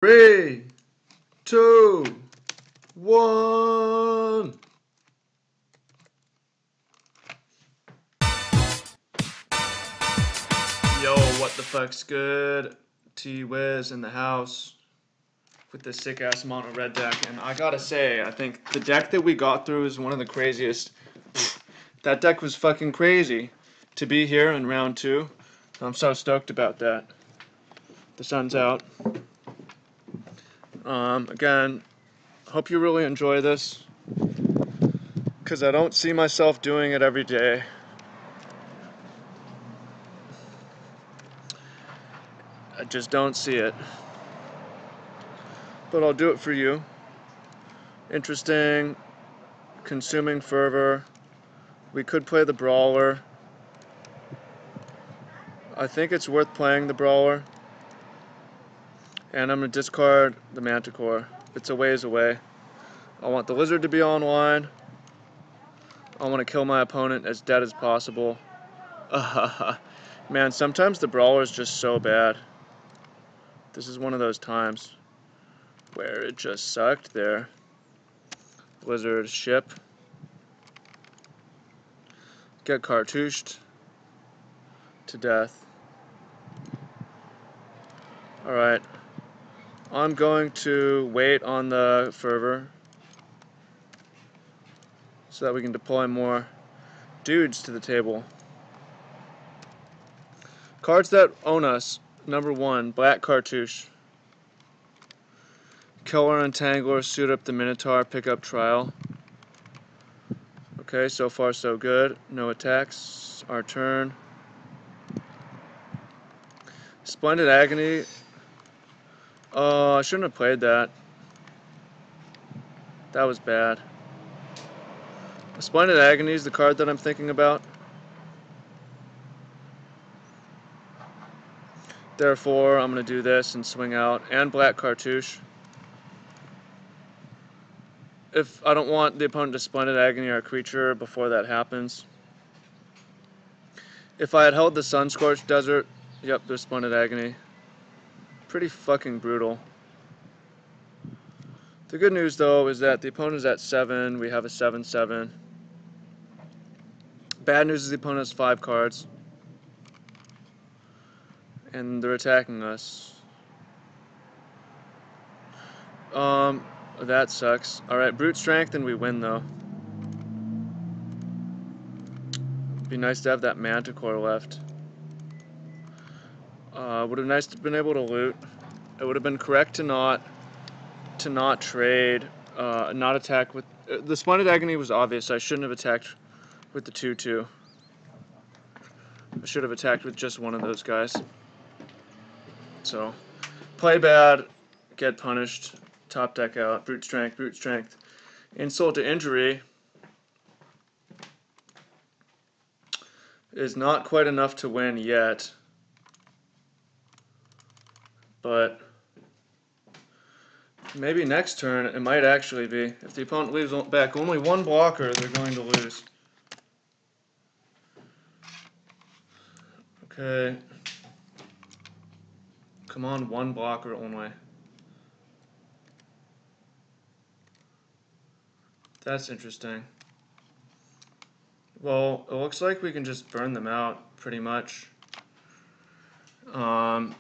Three, two, one. Yo, what the fuck's good? T-Wiz in the house with this sick ass mono red deck, and I gotta say, I think the deck that we got through is one of the craziest. That deck was fucking crazy to be here in round two. I'm so stoked about that. The sun's out. Again, hope you really enjoy this, because I don't see myself doing it every day. I just don't see it. But I'll do it for you. Interesting, consuming fervor. We could play the brawler. I think it's worth playing the brawler. And I'm going to discard the manticore. It's a ways away. I want the lizard to be online. I want to kill my opponent as dead as possible. Man, sometimes the brawler is just so bad. This is one of those times where it just sucked there. Lizard ship. Get cartouched to death. Alright. I'm going to wait on the fervor so that we can deploy more dudes to the table. Cards that own us. Number 1, Black Cartouche. Killer Untangler, suit up the Minotaur, pick up Trial. Okay, so far so good. No attacks. Our turn. Splendid Agony. Oh, I shouldn't have played that. That was bad. Splendid Agony is the card that I'm thinking about. Therefore, I'm going to do this and swing out. And Black Cartouche. If I don't want the opponent to Splendid Agony our creature before that happens. If I had held the Sunscorched Desert, yep, there's Splendid Agony. Pretty fucking brutal. The good news, though, is that the opponent is at 7. We have a 7/7. Bad news is the opponent has 5 cards. And they're attacking us. That sucks. Alright, Brute Strength and we win, though. Be nice to have that Manticore left. Would have nice to have been able to loot. It would have been correct to not trade, not attack with... the Splendid Agony was obvious. I shouldn't have attacked with the 2/2. I should have attacked with just one of those guys. So, play bad, get punished, top deck out, brute strength. Insult to injury is not quite enough to win yet, but maybe next turn it might actually be. If the opponent leaves back only one blocker, they're going to lose. Okay. Come on, one blocker only. That's interesting. Well, it looks like we can just burn them out, pretty much. The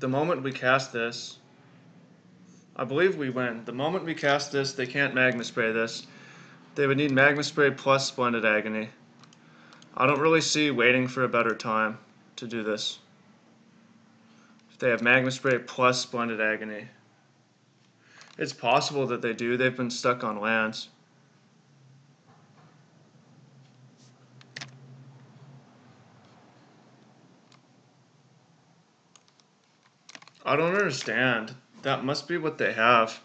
moment we cast this, I believe we win. The moment we cast this, they can't Magma Spray this. They would need Magma Spray plus Splendid Agony. I don't really see waiting for a better time to do this. If they have Magma Spray plus Splendid Agony. It's possible that they do. They've been stuck on lands. I don't understand. That must be what they have.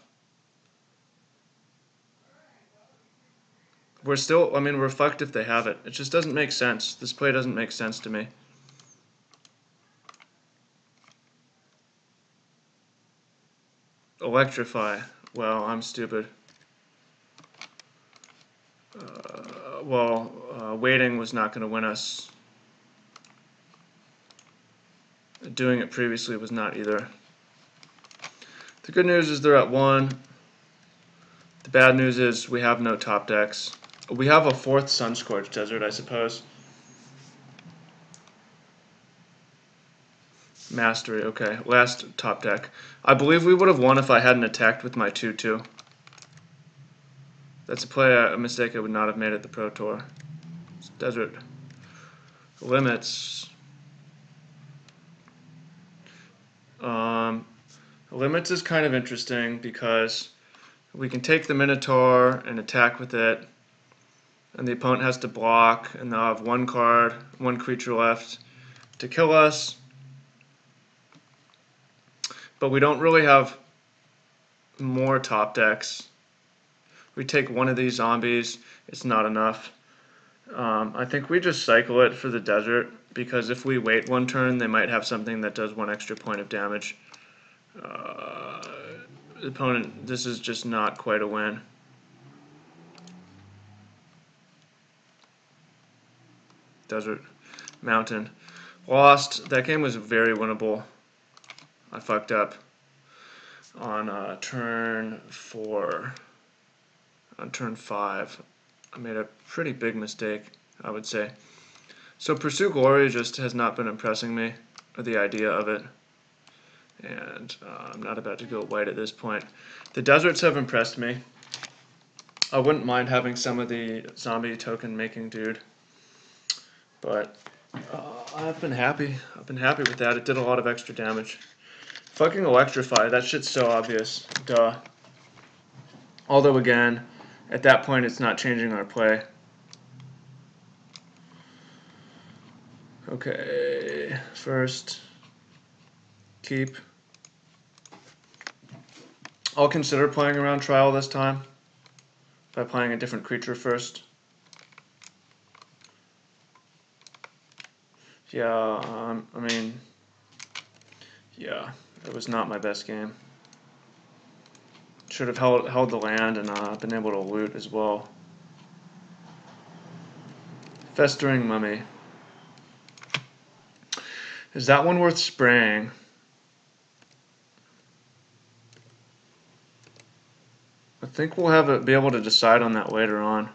We're still, I mean, we're fucked if they have it. It just doesn't make sense. This play doesn't make sense to me. Electrify. Well, I'm stupid. Waiting was not going to win us. Doing it previously was not either. The good news is they're at 1. The bad news is we have no top decks. We have a 4th Sunscorched Desert, I suppose. Mastery, okay. Last top deck. I believe we would have won if I hadn't attacked with my 2/2. That's a mistake I would not have made at the Pro Tour. Desert. Limits. Limits is kind of interesting because we can take the Minotaur and attack with it, and the opponent has to block, and they'll have 1 card, 1 creature left to kill us. But we don't really have more top decks. We take one of these zombies, it's not enough. I think we just cycle it for the desert, because if we wait 1 turn, they might have something that does 1 extra point of damage. The opponent, this is just not quite a win. Desert. Mountain. Lost. That game was very winnable. I fucked up on turn 4. On turn 5. I made a pretty big mistake, I would say. So Pursue Glory just has not been impressing me, or the idea of it. And I'm not about to go white at this point. The deserts have impressed me. I wouldn't mind having some of the zombie token making dude. But I've been happy. I've been happy with that. It did a lot of extra damage. Fucking Electrify, that shit's so obvious. Duh. Although again, at that point it's not changing our play. Okay, first, keep. I'll consider playing around Trial this time by playing a different creature first. Yeah, I mean, yeah, it was not my best game. Should have held the land and been able to loot as well. Festering Mummy. Is that one worth spraying? I think we'll be able to decide on that later on.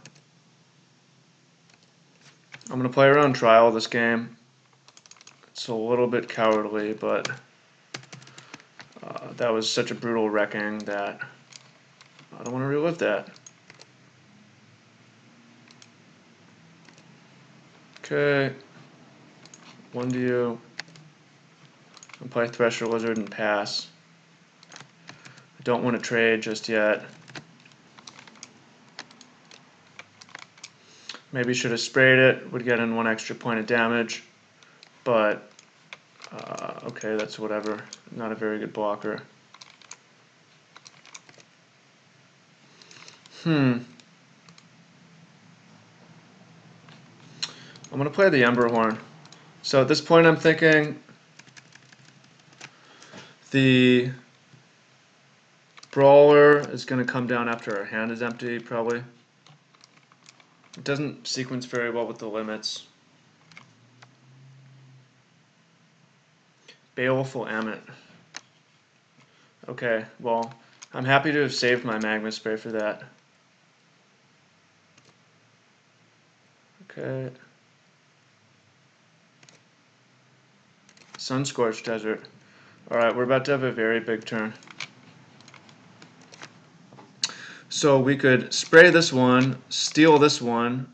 I'm going to play around Trial this game. It's a little bit cowardly, but that was such a brutal wrecking that I don't want to relive that. Okay. 1 to you. I'll play Thresher Lizard and pass. I don't want to trade just yet. Maybe should have sprayed it, would get in 1 extra point of damage, but okay, that's whatever. Not a very good blocker. I'm going to play the Emberhorn. So at this point I'm thinking the Brawler is going to come down after our hand is empty, probably. It doesn't sequence very well with the limits. Baleful Ammit. Okay, well, I'm happy to have saved my Magma Spray for that. Okay. Sunscorched Desert. Alright, we're about to have a very big turn. So we could spray this one, steal this one,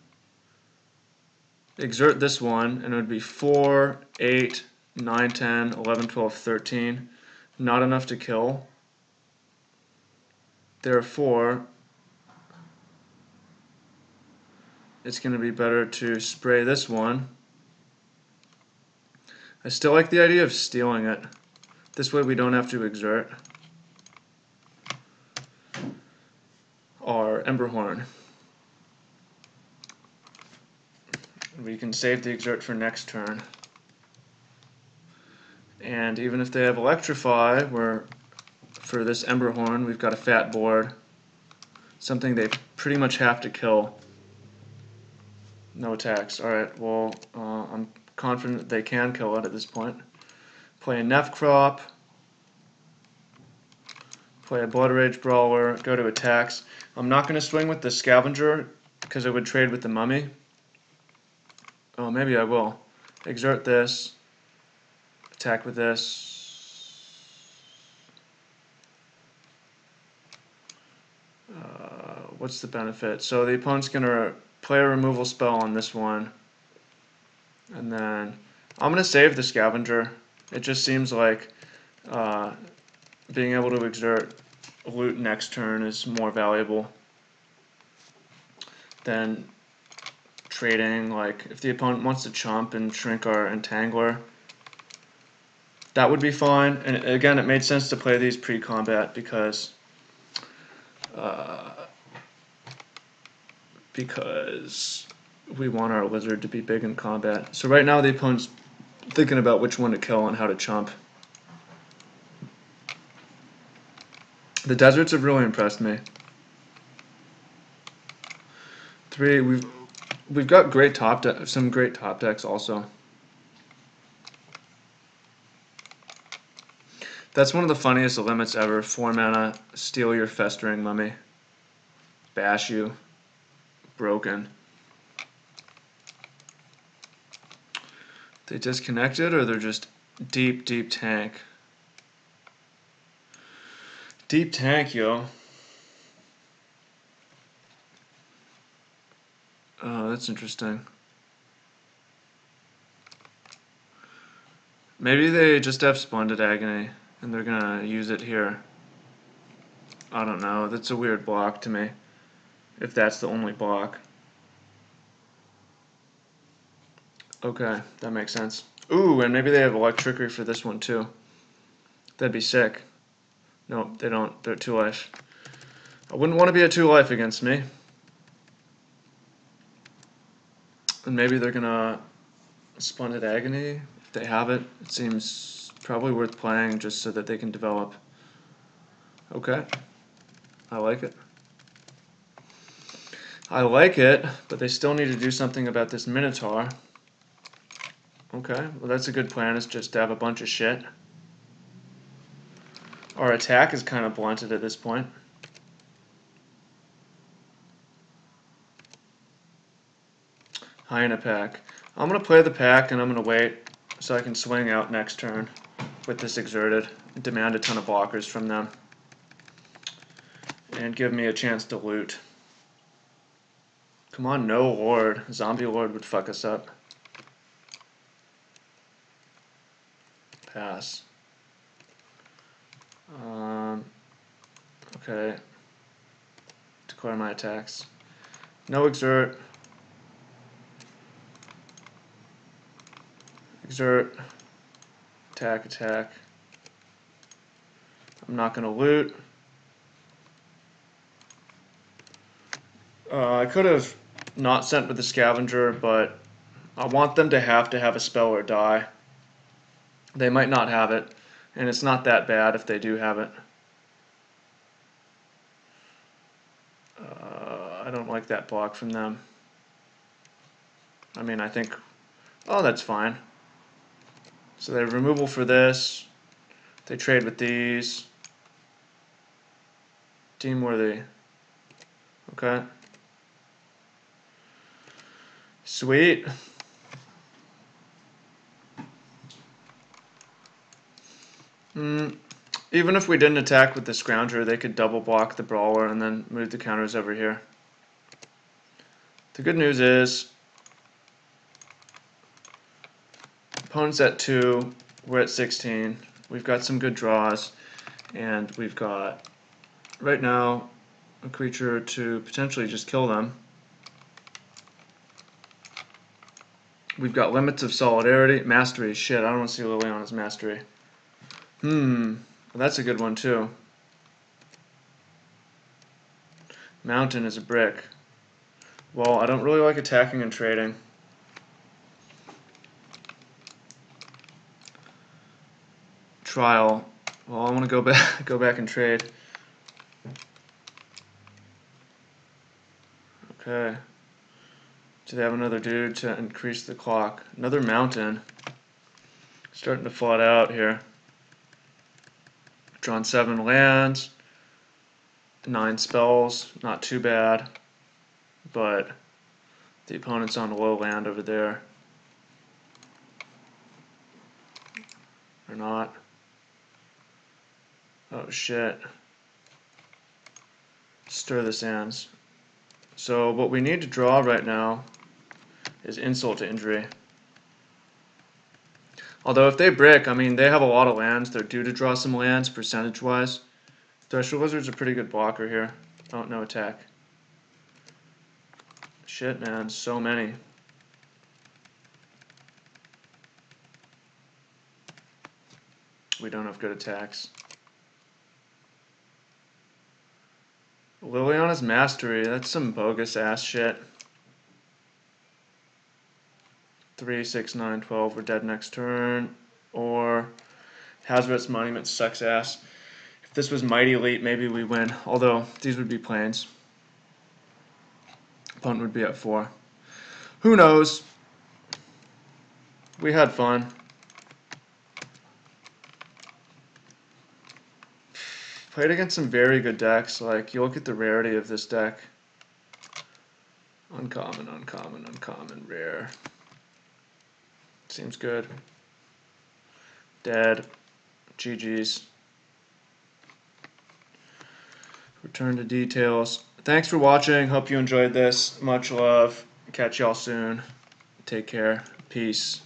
exert this one, and it would be 4, 8, 9, 10, 11, 12, 13. Not enough to kill. Therefore, it's going to be better to spray this one. I still like the idea of stealing it. This way we don't have to exert our Emberhorn. We can save the exert for next turn. And even if they have Electrify, for this Emberhorn, we've got a fat board. Something they pretty much have to kill. No attacks. Alright, well, I'm confident they can kill it at this point. play a Neff Crop, play a Blood Rage Brawler, go to attacks. I'm not going to swing with the Scavenger because it would trade with the Mummy. Oh, maybe I will. Exert this, attack with this. What's the benefit? So the opponent's going to play a removal spell on this one. And then I'm going to save the Scavenger. It just seems like being able to exert loot next turn is more valuable than trading. Like, if the opponent wants to chump and shrink our Entangler, that would be fine. And again, it made sense to play these pre-combat because we want our Lizard to be big in combat. So right now the opponent's thinking about which one to kill and how to chump. The deserts have really impressed me. 3, we've got great some great top decks also. That's one of the funniest limits ever. 4 mana, steal your Festering Mummy, bash you, broken. They disconnected, or they're just deep, deep tank. Deep tank, yo. Oh, that's interesting. Maybe they just have Splendid Agony, and they're gonna use it here. I don't know, that's a weird block to me, if that's the only block. Okay, that makes sense. Ooh, and maybe they have Electrickery for this one too. That'd be sick. Nope, they don't. They're 2 life. I wouldn't want to be at 2 life against me. And maybe they're gonna Splendid Agony. If they have it, it seems probably worth playing just so that they can develop. Okay, I like it. I like it, but they still need to do something about this Minotaur. Okay, well that's a good plan, is just to have a bunch of shit. Our attack is kind of blunted at this point. Hyena pack. I'm going to play the pack and I'm going to wait so I can swing out next turn with this exerted, demand a ton of blockers from them, and give me a chance to loot. Come on, no Lord. Zombie Lord would fuck us up. Pass. Okay. Declare my attacks. No exert. Exert. Attack, attack. I'm not going to loot. I could have not sent with the Scavenger, but I want them to have a spell or die. They might not have it, and it's not that bad if they do have it. I don't like that block from them. I mean, I think, oh, that's fine. So they have removal for this. They trade with these. Team worthy. Okay. Sweet. Even if we didn't attack with the Scrounger, they could double block the Brawler and then move the counters over here. The good news is, opponent's at 2, we're at 16. We've got some good draws, and we've got, right now, a creature to potentially just kill them. We've got limits of solidarity. Mastery. Shit, I don't want to see Liliana's mastery. Well, that's a good one too. Mountain is a brick. Well, I don't really like attacking and trading. Trial. Well, I want to go back and trade. Okay. Do they have another dude to increase the clock? Another mountain. Starting to flood out here. Drawn 7 lands, 9 spells, not too bad, but the opponent's on a low land over there. Or not. Oh shit. Stir the sands. So what we need to draw right now is insult to injury. Although if they brick, I mean, they have a lot of lands. They're due to draw some lands, percentage-wise. Threshold Wizard's a pretty good blocker here. Oh, no attack. Shit, man, so many. We don't have good attacks. Liliana's Mastery, that's some bogus ass shit. 3, 6, 9, 12, we're dead next turn. Or Hazardous Monument sucks ass. If this was Mighty Elite, maybe we win. Although, these would be planes. Opponent would be at 4. Who knows? We had fun. Played against some very good decks. Like, you look at the rarity of this deck. Uncommon, uncommon, uncommon, rare. Seems good. Dead. GG's. Return to details. Thanks for watching. Hope you enjoyed this. Much love. Catch y'all soon. Take care. Peace.